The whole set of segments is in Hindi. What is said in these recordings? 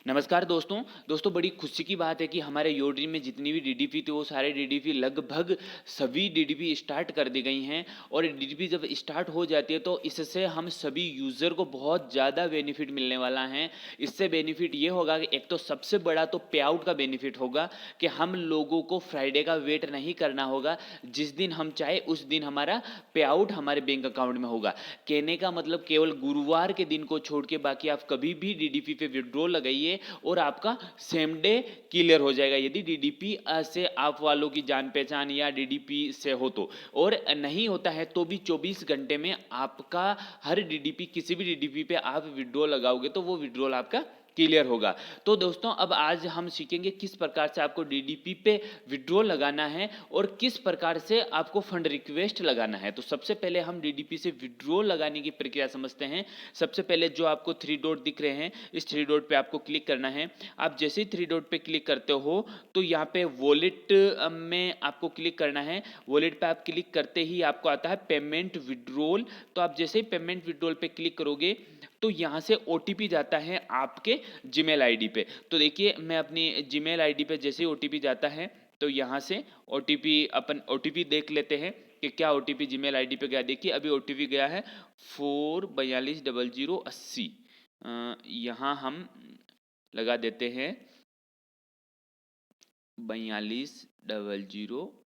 नमस्कार दोस्तों। बड़ी खुशी की बात है कि हमारे योडी में जितनी भी डीडीपी थी वो सारे डीडीपी लगभग सभी डीडीपी स्टार्ट कर दी गई हैं। और डीडीपी जब स्टार्ट हो जाती है तो इससे हम सभी यूज़र को बहुत ज़्यादा बेनिफिट मिलने वाला है। इससे बेनिफिट ये होगा कि एक तो सबसे बड़ा तो पे आउट का बेनिफिट होगा कि हम लोगों को फ्राइडे का वेट नहीं करना होगा। जिस दिन हम चाहे उस दिन हमारा पे आउट हमारे बैंक अकाउंट में होगा। कहने का मतलब केवल गुरुवार के दिन को छोड़ के बाकी आप कभी भी डीडीपी पे विड्रॉ लगाइए और आपका सेम डे क्लियर हो जाएगा यदि डीडीपी से आप वालों की जान पहचान या डीडीपी से हो तो। और नहीं होता है तो भी 24 घंटे में आपका हर डीडीपी किसी भी डीडीपी पे आप विड्रॉ लगाओगे तो वो विड्रॉल आपका क्लियर होगा। तो दोस्तों अब आज हम सीखेंगे किस प्रकार से आपको डीडीपी पे विड्रॉ लगाना है और किस प्रकार से आपको फंड रिक्वेस्ट लगाना है। तो सबसे पहले हम डीडीपी से विड्रॉ लगाने की प्रक्रिया समझते हैं। सबसे पहले जो आपको थ्री डॉट दिख रहे हैं इस थ्री डॉट पे आपको क्लिक करना है। आप जैसे ही थ्री डॉट पे क्लिक करते हो तो यहाँ पे वॉलेट में आपको क्लिक करना है। वॉलेट पे आप क्लिक करते ही आपको आता है पेमेंट विड्रॉल। तो आप जैसे ही पेमेंट विड्रॉल पे क्लिक करोगे तो यहाँ से ओटीपी जाता है आपके जीमेल आईडी पे। तो देखिए मैं अपनी जीमेल आईडी पे जैसे ही ओटीपी जाता है तो यहाँ से ओटीपी देख लेते हैं कि क्या ओटीपी जीमेल आईडी पे गया। देखिए अभी ओटीपी गया है 4420080। यहाँ हम लगा देते हैं 420080।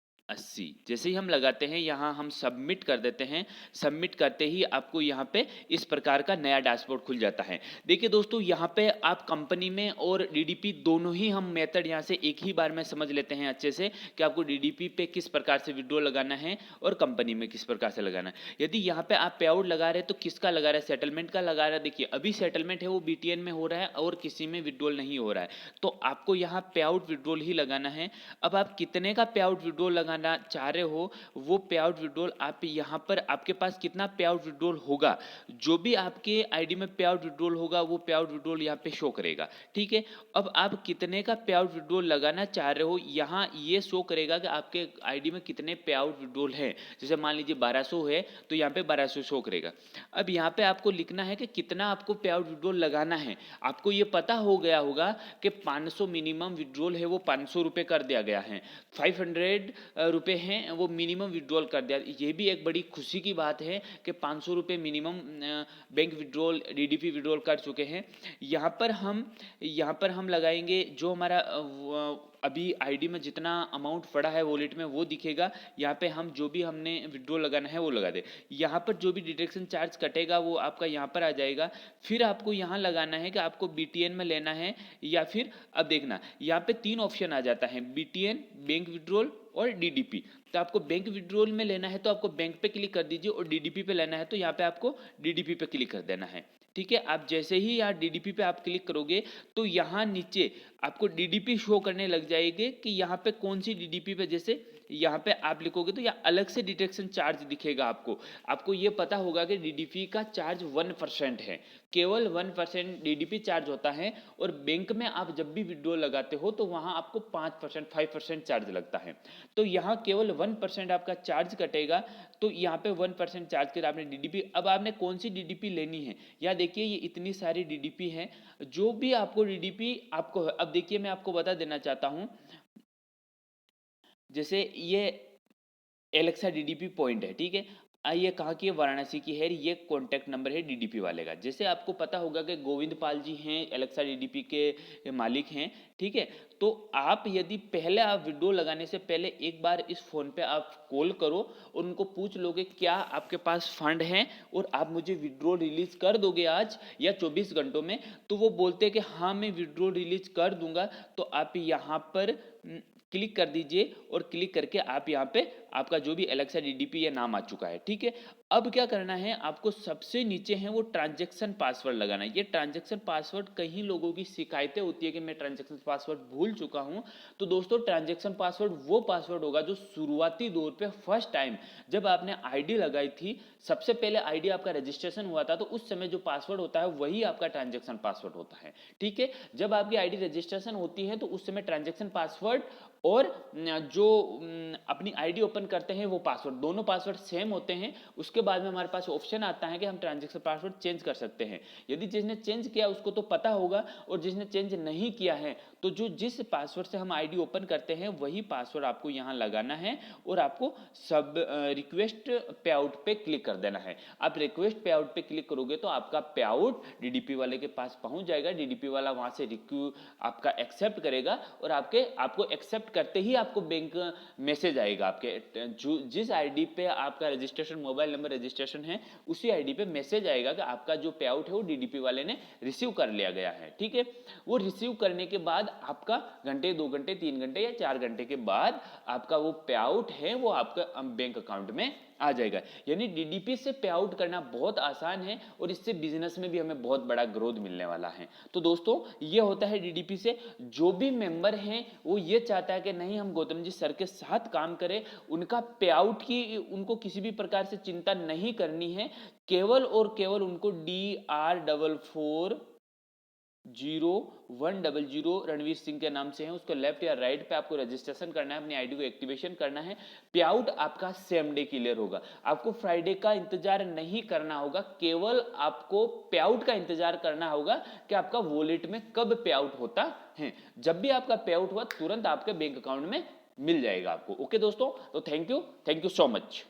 जैसे ही हम लगाते हैं यहाँ हम सबमिट कर देते हैं। सबमिट करते ही आपको यहाँ पे इस प्रकार का नया डैशबोर्ड खुल जाता है। देखिए दोस्तों यहाँ पे आप कंपनी में और डीडीपी दोनों ही हम मेथड यहाँ से एक ही बार में समझ लेते हैं अच्छे से कि आपको डीडीपी पे किस प्रकार से विड्रॉ लगाना है और कंपनी में किस प्रकार से लगाना है। यदि यहाँ पे आप पे आउट लगा रहे हैं तो किसका लगा रहे हैं, सेटलमेंट का लगा रहा है। देखिए अभी सेटलमेंट है वो बीटीएन में हो रहा है और किसी में विड्रॉल नहीं हो रहा है तो आपको यहाँ पे आउट विड्रॉल ही लगाना है। अब आप कितने का पे आउट विड्रॉल लगाना चाह रहे हो वो पे आउट विड्रॉल आप यहाँ पर आपके पास कितना पे आउट विड्रॉल होगा, जो भी आपके आईडी में पे आउट विड्रॉल होगा वो पे आउट विड्रॉल यहाँ पे शो करेगा। ठीक है, अब आप कितने का पे आउट विड्रॉल लगाना चाह रहे हो यहाँ ये शो करेगा कि आपके आईडी में कितने पे आउट विड्रॉल है। जैसे मान लीजिए 1200 है तो यहाँ पे 1200 शो करेगा। अब यहाँ पे आपको लिखना है कि कितना आपको पे आउट विड्रॉल लगाना है। आपको ये पता हो गया होगा कि 500 मिनिमम विड्रॉल है वो 500 रुपये कर दिया गया है। 500 रुपये हैं वो मिनिमम विड्रॉल कर दिया। ये भी एक बड़ी खुशी की बात है कि 500 रुपये minimum bank withdrawal DDP withdrawal कर चुके हैं। यहाँ पर हम लगाएंगे जो हमारा अभी आईडी में जितना अमाउंट पड़ा है वॉलेट में वो दिखेगा। यहाँ पे हम जो भी हमने विड्रॉ लगाना है वो लगा दे। यहाँ पर जो भी डिडक्शन चार्ज कटेगा वो आपका यहाँ पर आ जाएगा। फिर आपको यहाँ लगाना है कि आपको बीटीएन में लेना है या फिर अब देखना यहाँ पे 3 ऑप्शन आ जाता है, बीटीएन, बैंक विड्रॉल और डीडीपी। तो आपको बैंक विड्रॉल में लेना है तो आपको बैंक पे क्लिक कर दीजिए और डीडीपी पे लेना है तो यहाँ पे आपको डीडीपी पे क्लिक कर देना है। ठीक है, आप जैसे ही यहाँ डीडीपी पे आप क्लिक करोगे तो यहाँ नीचे आपको डीडीपी शो करने लग जाएगी कि यहाँ पे कौन सी डीडीपी पे, जैसे यहाँ पे आप लिखोगे तो यहाँ अलग से डिटेक्शन चार्ज दिखेगा आपको ये पता होगा कि डीडीपी का चार्ज 1% है, केवल 1% डीडीपी चार्ज होता है। और बैंक में आप जब भी विड्रॉ लगाते हो तो वहाँ आपको 5% चार्ज लगता है। तो यहाँ केवल 1% आपका चार्ज कटेगा। तो यहाँ पे 1% चार्ज कर आपने डीडीपी, अब आपने कौन सी डीडीपी लेनी है या देखिए ये इतनी सारी डीडीपी है। जो भी आपको डीडीपी आपको, अब देखिए मैं आपको बता देना चाहता हूँ, जैसे ये एलेक्सा डीडीपी पॉइंट है। ठीक है, ये कहाँ की है, वाराणसी की है। ये कॉन्टैक्ट नंबर है डीडीपी वाले का। जैसे आपको पता होगा कि गोविंद पाल जी हैं एलेक्सा डीडीपी के मालिक हैं। ठीक है, तो आप यदि पहले आप विड्रॉ लगाने से पहले एक बार इस फ़ोन पे आप कॉल करो और उनको पूछ लोगे क्या आपके पास फंड हैं और आप मुझे विड्रॉ रिलीज कर दोगे आज या 24 घंटों में। तो वो बोलते हैं कि हाँ मैं विड्रॉ रिलीज कर दूंगा। तो आप यहाँ पर क्लिक कर दीजिए और क्लिक करके आप यहाँ पे आपका जो भी एलेक्सा डीडीपी ये नाम आ चुका है। ठीक है, अब क्या करना है, आपको सबसे नीचे है वो ट्रांजैक्शन पासवर्ड लगाना है। ये ट्रांजैक्शन पासवर्ड कई लोगों की शिकायतें होती है कि मैं ट्रांजैक्शन पासवर्ड भूल चुका हूँ। तो दोस्तों ट्रांजैक्शन पासवर्ड वो पासवर्ड होगा जो शुरुआती दौर पे फर्स्ट टाइम जब आपने आईडी लगाई थी, सबसे पहले आईडी आपका रजिस्ट्रेशन हुआ था तो उस समय जो पासवर्ड होता है वही आपका ट्रांजैक्शन पासवर्ड होता है। ठीक है, जब आपकी आईडी रजिस्ट्रेशन होती है तो उस समय ट्रांजैक्शन पासवर्ड और जो अपनी आईडी ओपन करते हैं वो पासवर्ड, दोनों पासवर्ड सेम होते हैं। उसके उसके बाद में हमारे पास ऑप्शन आता है कि हम ट्रांजैक्शन पासवर्ड चेंज कर सकते हैं। यदि जिसने चेंज किया उसको तो पता होगा, और जिसने चेंज नहीं किया है तो जिस पासवर्ड से हम आईडी ओपन करते हैं वही पासवर्ड आपको यहाँ लगाना है, और आपको सब रिक्वेस्ट पे आउट पे क्लिक कर देना है। आप रिक्वेस्ट पे आउट पे क्लिक करोगे तो आपका पे आउट डीडीपी वाले के पास पहुंच जाएगा। डीडीपी वाला वहां से आपका एक्सेप्ट करेगा, और आपको एक्सेप्ट करते ही आपको बैंक मैसेज आएगा। आपके जिस आईडी पे आपका रजिस्ट्रेशन, मोबाइल नंबर रजिस्ट्रेशन है, उसी आईडी पे मैसेज आएगा कि आपका जो पे आउट है वो डीडीपी वाले ने रिसीव कर लिया गया है। ठीक है, वो रिसीव करने के बाद आपका घंटे, 2 घंटे, 3 घंटे या 4 घंटे के बाद आपका वो पे आउट है वो आपका बैंक अकाउंट में आ जाएगा। यानी डीडीपी से पे आउट करना बहुत आसान है, और इससे बिजनेस में भी हमें बहुत बड़ा ग्रोथ मिलने वाला है। तो दोस्तों ये होता है डीडीपी से। जो भी मेंबर हैं वो ये चाहता है कि नहीं, हम गौतम जी सर के साथ काम करें, उनका पे आउट की उनको किसी भी प्रकार से चिंता नहीं करनी है, केवल और केवल उनको DR100 रणवीर सिंह के नाम से है, उसको लेफ्ट या राइट पे आपको रजिस्ट्रेशन करना है, अपनी आईडी को एक्टिवेशन करना है। पे आउट आपका सेम डे क्लियर होगा। आपको फ्राइडे का इंतजार नहीं करना होगा, केवल आपको पे आउट का इंतजार करना होगा कि आपका वॉलेट में कब पे आउट होता है। जब भी आपका पे आउट हुआ तुरंत आपके बैंक अकाउंट में मिल जाएगा आपको। ओके दोस्तों, तो थैंक यू सो मच।